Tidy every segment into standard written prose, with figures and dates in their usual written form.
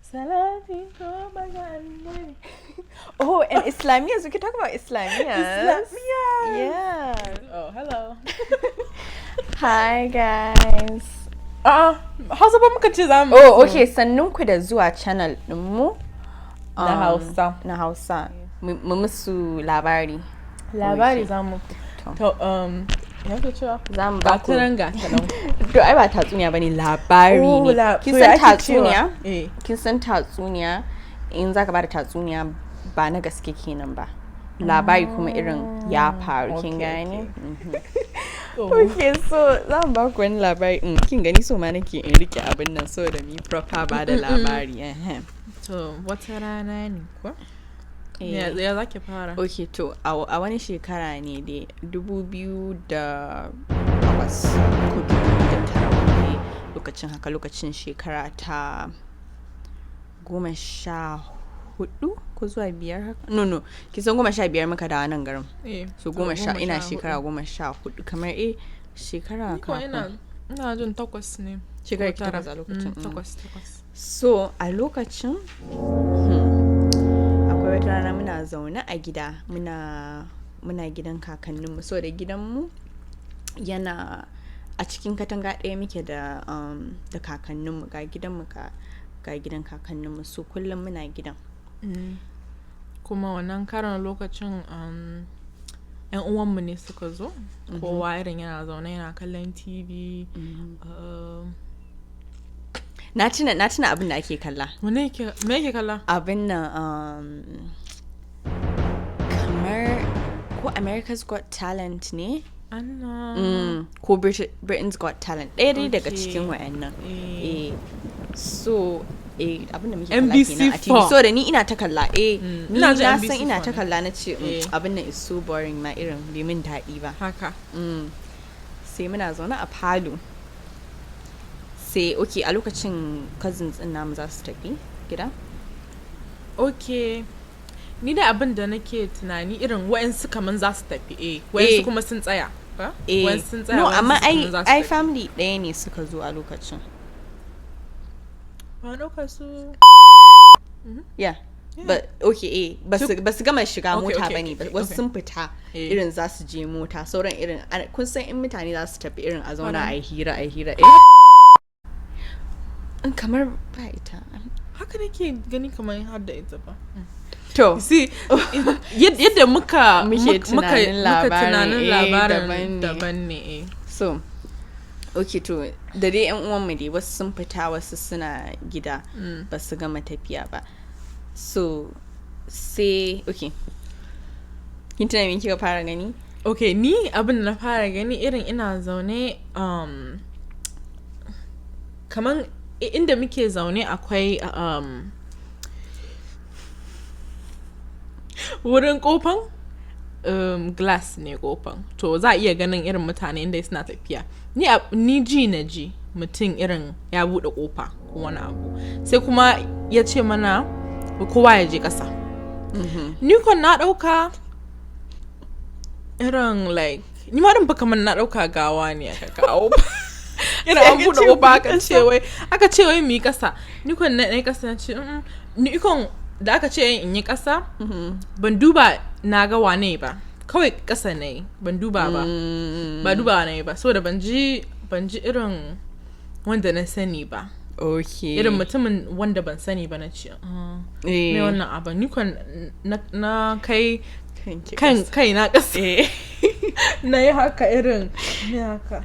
Salati ko maganda. Oh, and Islamiyas. We can talk about Islamiyas. Yeah. Oh, hello. Hi, guys. Hausa ba muka ce zamu. Oh, okay. Sannun ku da zuwa channel ɗinmu. Na Hausa. Na Hausa. Mu musu labari. Labari zamu. To ya ke cewa zamu ba ku. Gatanan. To ai ba tatsuniya bane, labari ne. Kin san tatsuniya? Kin san tatsuniya? In zaka bada tatsuniya ba na gaske kenan ba. Labari kuma irin ya faru, kin gane? Okay, so zan ba ku wani labari. Kin gani so ma nake in rike abin nan so da mi proper ba da labari. To wata rana ne ko? Ya zaki fara. Okay, to a wani shekara ne dai 2008 ko 2009 ne lokacin shekara ta 14 ko zuwa 5 haka. No, kisan 15 muka da nan garin. So 10 ina shekara 14 kamar shekara ka. Ina jin 8 ne. Shekara 8 a lokacin. 8. So a lokacin akwai wata rana muna zaune a gida muna gidan kakanninmu, so da gidanmu yana a cikin katanga ɗaya muke da kakanninmu, ga gidanmu ga gidan kakanninmu, so kullum muna gidan. Kuma wannan karan lokacin yan uwanmu ne suka zo, kowa irin yana zaune yana kallon TV. Na tuna abin da ake kalla. Me yake kalla? Abin nan kamar ko America's Got Talent ne? Ko Britain's Got Talent. Ɗaya dai daga cikin wayannan. So abin da muke kalla kenan a TV. So da ni ina ta kalla. Ni na san ina ta kalla na ce abin nan is so boring ma irin bai min daɗi ba. Haka. Sai muna zaune a falo. Sai okay, a lokacin cousins din namu za su tafi gida. Okay, ni da abin da nake tunani irin wa'ansu kaman za su tafi wa'ansu kuma sun tsaya ba? Wa'ansu sun tsaya. No, amma ai family ɗaya ne suka zo a lokacin. Ba ɗauka su. Yeah. But okay, ba su gama shiga mota bane, wasu sun fita irin za su je mota, sauran irin kun san in mutane za su tafi irin a zauna a hira kamar ba ita haka nake gani kamar har da ita ba. To see yadda muka tunanin labarin daban ne. So okay, to da dai yan uwan mu dai wasu sun fita wasu suna gida ba su gama tafiya ba. So sai okay, kin tuna me kika fara gani? Okay, ni abin da na fara gani irin ina zaune kaman inda muke zaune akwai wurin kofan glass ne kofan, to za a iya ganin irin mutane inda suna tafiya. Ni ji mutum irin ya bude kofa ko wani abu, sai kuma ya ce mana kowa ya je kasa. Ni kon na dauka irin like ni ma din fa kaman na dauka gawa ne aka kawo. Yana an buɗe ƙofa aka ce wai mu yi ƙasa. Ni kun na yi ƙasa na ce ni ikon da aka ce in yi ƙasa ban duba na ga wane ba, kawai ƙasa na yi ban duba ba duba na yi ba, saboda ban ji irin wanda na sani ba. Okay, irin mutumin wanda ban sani ba na ce me wannan abu. Ni kun na kai kai na ƙasa na yi haka irin ne haka.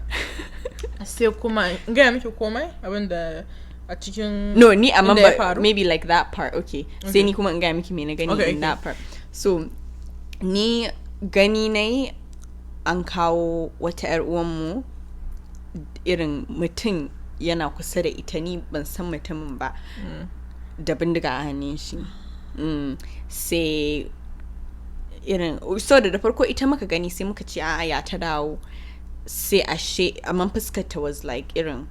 Sai kuma gaya miki komai abinda a cikin no ni amma maybe like that part. Okay. Sai ni kuma in gaya miki me na gani in that part. So ni gani nayi an kawo wata yar uwanmu irin mutum yana kusa da ita, ni ban san mutumin ba, da bindiga a hannun shi. Sai irin so da farko ita muka gani sai muka ce a'a ya ta dawo, sai ashe amma fuskarta was like irin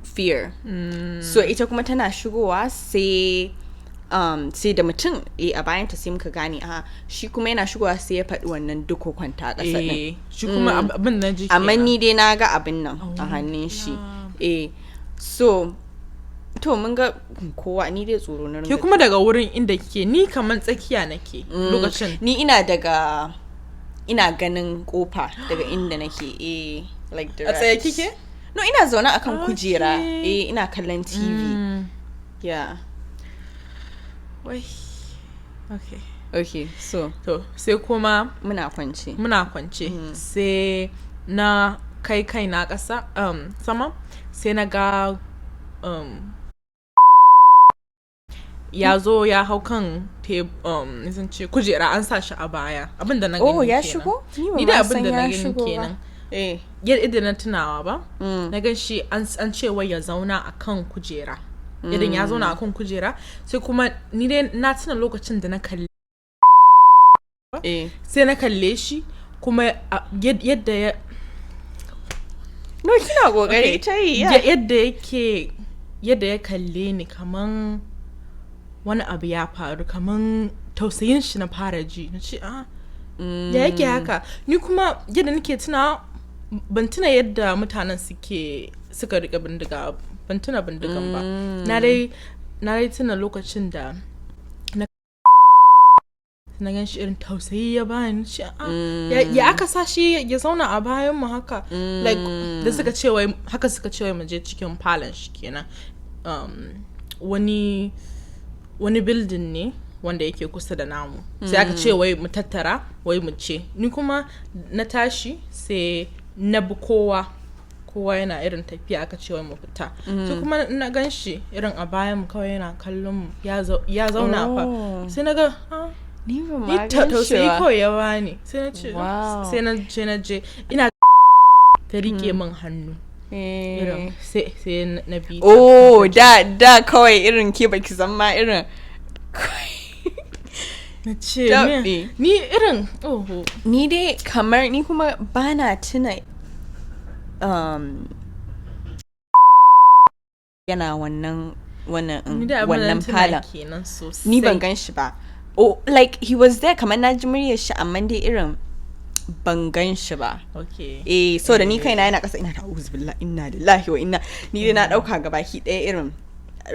fear. So ita kuma tana shigowa sai da mutum a bayanta sai muka gane shi kuma yana shigowa sai ya faɗi wannan duk kwanta ƙasa ɗin. Shi kuma abin na jiki. Amma ni dai na ga abin nan a hannun shi. So to mun ga kowa ni dai tsoro na ke kuma daga wurin inda kike ni kaman tsakiya nake lokacin ni ina ganin kofa daga inda nake like the a tsaye kike no ina zaune akan kujera ina kallon TV yeah wai okay so to sai kuma muna kwance sai na kai na ƙasa sama sai na ga ya zo ya hau kan nisan ce kujera an sa shi a baya abinda na gani ya shigo ni da abinda na gani kenan yadda na tunawa ba na gan shi an ce wai ya zauna a kan kujera idan ya zauna a kan kujera sai kuma ni dai na tuna lokacin da na kalle sai na kalle shi kuma yadda ya no kina kokari ta yi yadda ya kalle ni kaman wani abu ya faru kaman tausayin shi na fara ji na ce ya yake haka ni kuma yadda nake tuna ban tuna yadda mutanen suka rika bindiga ban tuna bindigan ba na dai tuna lokacin da na gan shi irin tausayi ya bani shi ya aka sa shi ya zauna a bayan mu haka like da suka ce wai mu je cikin falon shi kenan wani building ne wanda yake kusa da namu sai aka ce wai mu tattara wai mu ce ni kuma na tashi sai na bi kowa yana irin tafiya aka ce wai mu fita sai kuma na gan shi irin a bayan mu kawai yana kallon mu ya zauna fa sai na ga ni ba ma tausayi kawai ya bani sai na ce sai na je ina ta rike min hannu irin sai na bi da kawai irin ke baki san ma irin na ce ni irin ni dai kamar ni kuma bana tuna yana wannan falon ni ban gan shi ba like he was there kamar na ji muryar shi amma dai irin ban gan shi ba so da ni kaina yana kasa ina ta uzbillah inna lillahi wa inna ni dai na dauka gabaki daya irin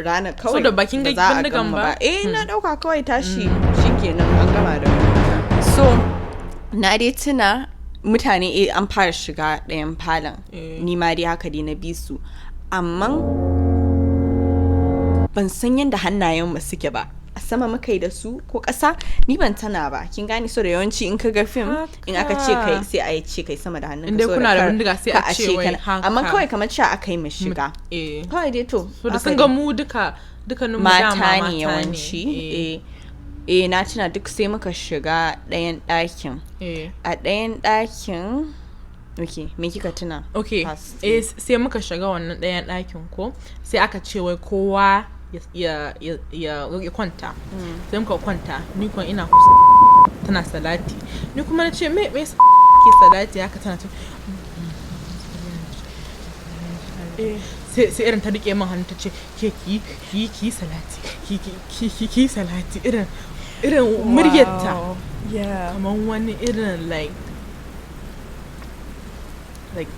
ranar kawai so da bakin ga bindigan ba na dauka kawai tashi shikenan an gama da so na dai tuna mutane an fara shiga ɗayan falon ni ma dai haka dai na bi su amma ban san yadda hannayen mu suke ba a sama muka yi da su ko ƙasa ni ban tana ba kin gani so da yawanci in ka ga film in aka ce kai sai a ce kai sama da hannunka so kuna da bindiga sai a ce wai haka amma kawai kamar cewa aka yi mu shiga kawai dai to so da sun ga mu dukkanin mata ne yawanci na tuna duk sai muka shiga ɗayan ɗakin a ɗayan ɗakin me kika tuna sai muka shiga wannan ɗayan ɗakin ko sai aka ce wai kowa ya kwanta sai muka kwanta ni kuma ina kusa tana salati ni kuma na ce me ke salati haka tana ce sai irin ta rike min hannu ta ce ke ki salati ki salati irin muryarta kamar wani irin like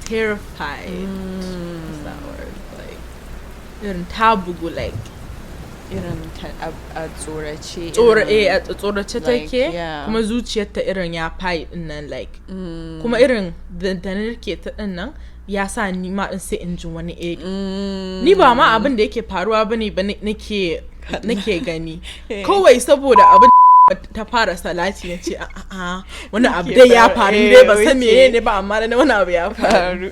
terrified what's that word like irin ta bugu like irin a tsorace a tsorace take kuma zuciyarta irin ya fayi din nan like kuma irin da nake ta din nan ya sa ni ma in sai in ji wani iri ni ba ma abin da yake faruwa bane ba nake gani kawai saboda abin ta fara salati na ce wani abu dai ya faru dai ba san menene ba amma da wani abu ya faru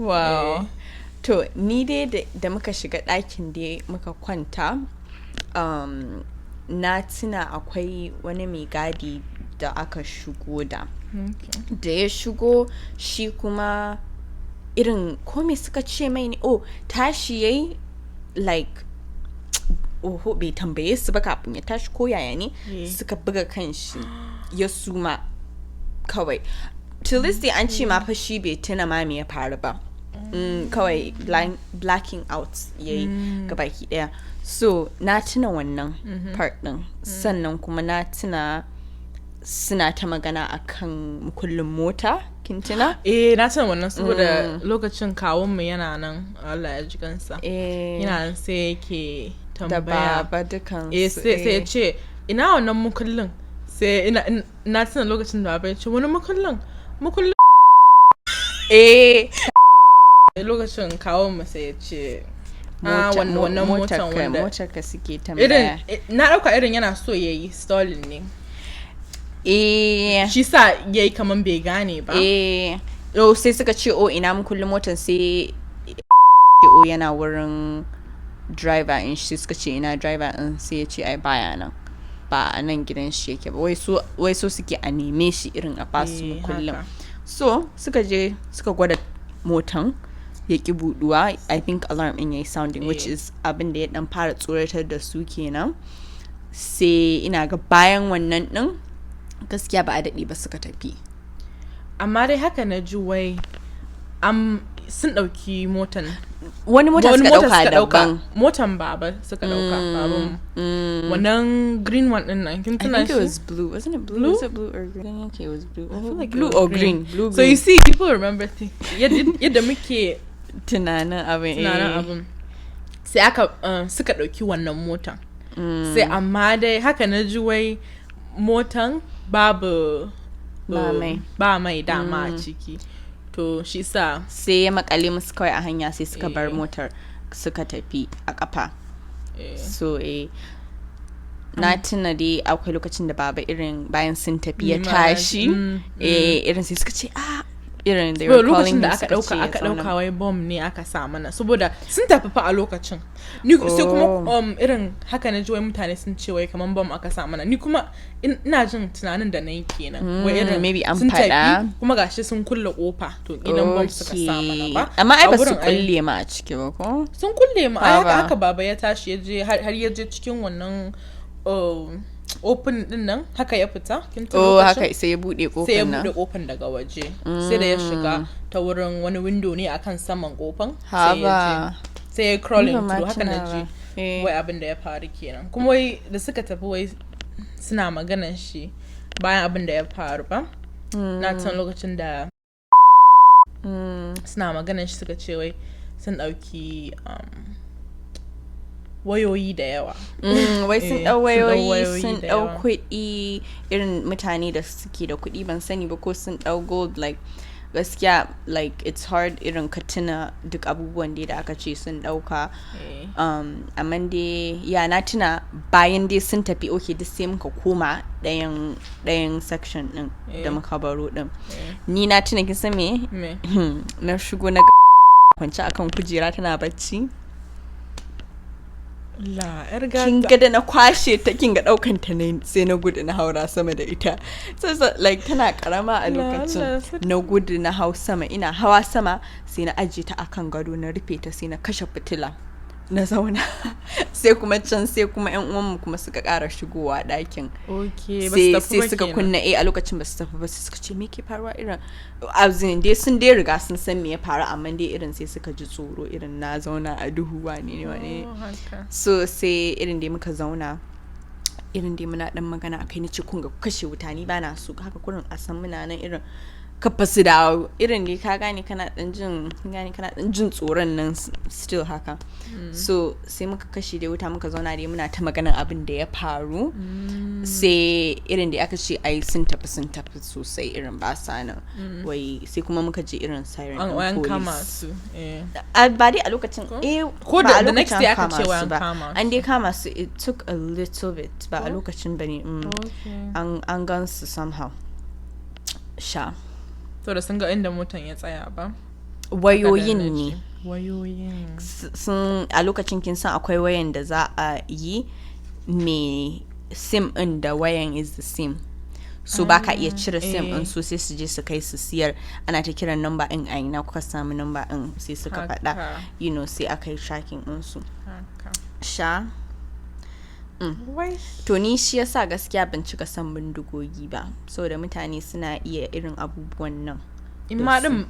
wow to ni dai da muka shiga ɗakin dai muka kwanta na tuna akwai wani mai gadi da aka shigo da ya shigo shi kuma irin komai suka ce mai ne tashi yayi like bai tambaye su ba kafin ya tashi ko yaya ne suka buga kanshi ya suma kawai till this day an ce ma fa shi bai tuna ma me ya faru ba kawai blacking out yayi gabaki daya so na tuna wannan part din sannan kuma na tuna suna ta magana akan kullum mota kintina na san wannan saboda lokacin kawun mu yana nan Allah ya ji kansa yana nan sai yake tambaya da baba dukan sai ya ce ina wannan mukullin sai na tuna lokacin da baba ya ce wani mukullin lokacin kawun mu sai ya ce wannan motar ka suke tambaya na dauka irin yana so yayi stalling ne shi sa yayi kaman bai gane ba sai suka ce ina mukullin motar sai yana wurin driver in shi suka ce ina driver in sai ya ce ai baya nan ba a nan gidan shi yake ba wai so suke a neme shi irin a basu mukullin so suka je suka gwada motan ya ki buduwa. I think alarm in yayi sounding which is abin da ya dan fara tsoratar da su kenan. Sai ina ga bayan wannan din gaskiya ba a daɗe ba suka tafi. Amma dai haka na ji wai sun ɗauki motan. Wani mota suka ɗauka daban. Motan baba suka ɗauka baban. Wannan green one ɗin nan kin tuna shi? I think it was blue. Wasn't it blue? Was it blue or green? Okay, it was blue. I feel like blue or green. Blue, so you see, people remember things. Yadda muke tunanin abin. Sai aka suka ɗauki wannan motan. Sai amma dai haka na ji wai motan babu ba mai dama a ciki. To shi sa sai ya makale musu kawai a hanya sai suka bar motar suka tafi a kafa. So na tuna dai akwai lokacin da baba irin bayan sun tafi ya tashi irin sai suka ce irin da lokacin da aka dauka wai bomb ne aka sa mana saboda sun tafi fa a lokacin ni sai kuma irin haka na ji wai mutane sun ce wai kaman bomb aka sa mana ni kuma ina jin tunanin da nayi kenan wai irin maybe an sun fada tafi kuma gashi sun kulle kofa to idan bomb suka sa mana ba amma ai ba su kulle ma a ciki ba ko sun kulle ma haka baba ya tashi ya je har ya je cikin wannan open din nan haka ya fita haka sai ya bude kofar nan sai ya bude kofar daga waje sai da ya shiga ta wurin wani window ne akan saman kofar sai ya crawling through haka na ji wai abin da ya faru kenan kuma wai da suka tafi wai suna maganar shi bayan abin da ya faru ba na san lokacin da suna maganar shi suka ce wai sun dauki wayoyi da yawa wai sun dau wayoyi sun dau kuɗi irin mutane da suke da kuɗi ban sani ba ko sun dau gold like gaskiya like it's hard irin ka tuna duk abubuwan da aka ce sun dauka amma dai ya na tuna bayan dai sun tafi duk sai muka koma ɗayan section din da muka baro din ni na tuna kin san me na shigo na kwance akan kujera tana bacci kin ga da na kwashe ta kin ga daukan ta ne sai na gudu na haura sama da ita so like tana karama a lokacin na gudu na hau sama ina hawa sama sai na ajiye ta akan gado na rufe ta sai na kashe fitila na zauna sai kuma yan uwan mu kuma suka ƙara shigowa ɗakin sai suka kunna a lokacin ba su tafi ba sai suka ce me ke faruwa irin azin dai sun dai riga sun san me ya faru amma dai irin sai suka ji tsoro irin na zauna a duhu wane so sai irin dai muka zauna irin dai muna dan magana akai nace kun ga kashe wuta ni bana so haka kurin a san muna nan irin kafa su da irin dai ka gane kana dan jin tsoron nan still haka so sai muka kashe da wuta muka zauna dai muna ta maganar abin da ya faru sai irin da aka ce ai sun tafi sosai irin ba sa nan wai sai kuma muka je irin siren an kama su ba dai a lokacin ko da the next day aka ce wai an dai kama su it took a little bit ba a lokacin bane an gan su somehow to da sun ga inda motan ya tsaya ba wayoyin ne sun a lokacin kin san akwai wayan da za a yi me sim in da wayan is the same so baka iya cire sim in so sai su je su kai su siyar ana ta kiran number in aina kuka samu number in sai suka faɗa sai aka yi tracking din su to ni shi yasa gaskiya ban cika san bindigogi ba saboda mutane suna iya irin abubuwan nan in ma din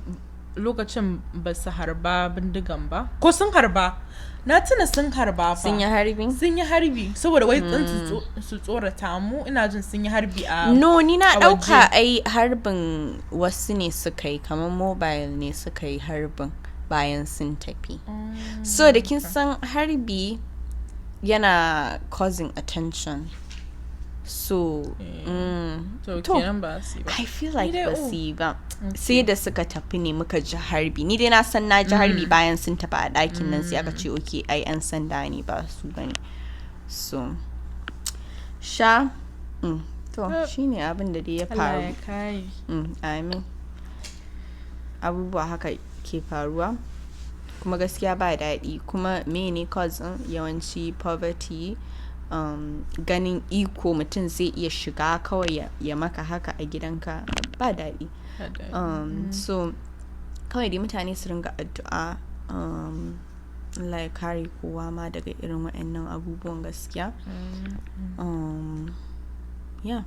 lokacin ba su harba bindigan ba ko sun harba na tuna sun harba fa sun yi harbi saboda wai su tsorata mu ina jin sun yi harbi a no ni na dauka ai harbin wasu ne suka yi kamar mobile ne suka yi harbin bayan sun tafi so da kin san harbi yana causing attention so kenan ba su ba I feel like ba su ba sai da suka tafi ne muka ji harbi ni dai na san na ji harbi bayan sun tafi a ɗakin nan sai aka ce okay ai an sanda ne ba su bane so to shine abin da dai ya faru amin abubuwa haka ke faruwa kuma gaskiya ba daɗi kuma mene cause yawanci poverty ganin iko mutum zai iya shiga kawai ya maka haka a gidanka ba daɗi so kawai dai mutane su ringa addu'a Allah ya kare kowa ma daga irin waɗannan abubuwan gaskiya yeah